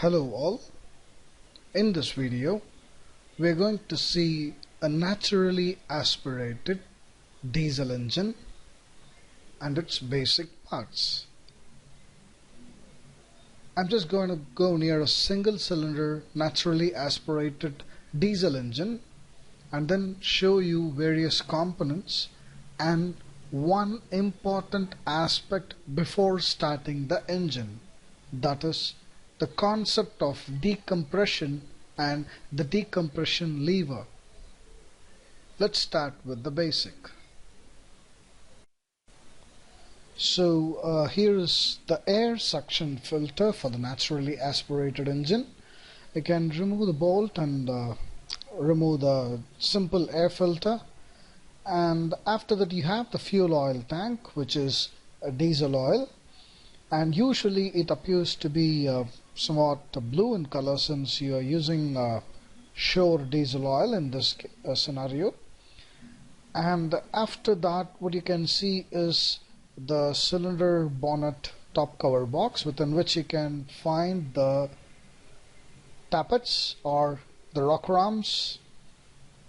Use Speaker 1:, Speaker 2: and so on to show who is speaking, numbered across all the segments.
Speaker 1: Hello all, in this video we are going to see a naturally aspirated diesel engine and its basic parts. I'm just going to go near a single cylinder naturally aspirated diesel engine and then show you various components and one important aspect before starting the engine, that is the concept of decompression and the decompression lever. Let's start with the basic. So here is the air suction filter for the naturally aspirated engine. You can remove the bolt and remove the simple air filter, and after that you have the fuel oil tank, which is diesel oil, and usually it appears to be somewhat blue in color since you are using Shore diesel oil in this scenario. And after that, what you can see is the cylinder bonnet top cover box, within which you can find the tappets or the rocker arms.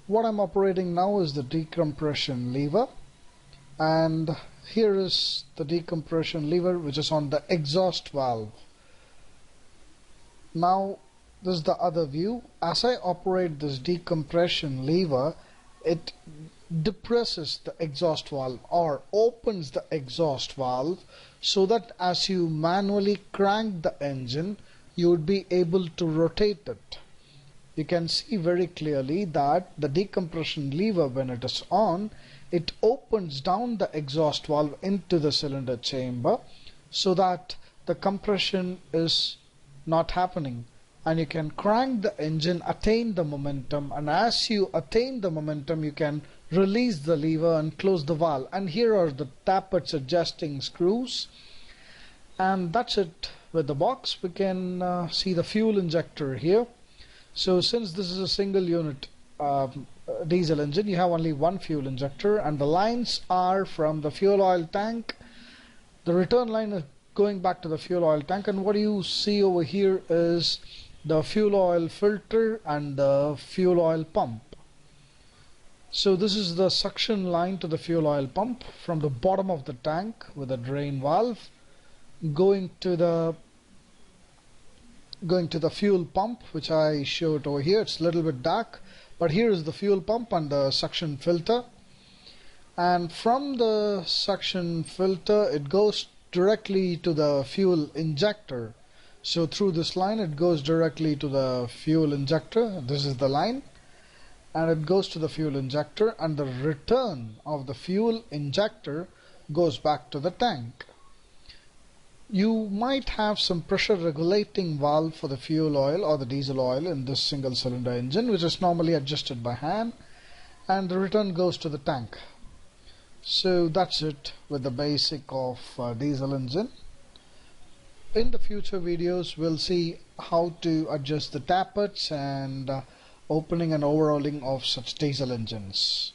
Speaker 1: What I'm operating now is the decompression lever, and here is the decompression lever which is on the exhaust valve. Now this is the other view. As I operate this decompression lever, it depresses the exhaust valve or opens the exhaust valve, so that as you manually crank the engine you would be able to rotate it. You can see very clearly that the decompression lever, when it is on, it opens down the exhaust valve into the cylinder chamber so that the compression is not happening, and you can crank the engine, attain the momentum, and as you attain the momentum you can release the lever and close the valve. And here are the tappets adjusting screws, and that's it with the box. We can see the fuel injector here. So since this is a single unit diesel engine, you have only one fuel injector, and the lines are from the fuel oil tank. The return line is going back to the fuel oil tank, and what you see over here is the fuel oil filter and the fuel oil pump. So this is the suction line to the fuel oil pump from the bottom of the tank with a drain valve going to the fuel pump, which I showed over here. It's a little bit dark, but here is the fuel pump and the suction filter, and from the suction filter it goes directly to the fuel injector. So through this line it goes directly to the fuel injector. This is the line, and it goes to the fuel injector, and the return of the fuel injector goes back to the tank. You might have some pressure regulating valve for the fuel oil or the diesel oil in this single cylinder engine, which is normally adjusted by hand, and the return goes to the tank. So that's it with the basic of diesel engine. In the future videos we'll see how to adjust the tappets and opening and overhauling of such diesel engines.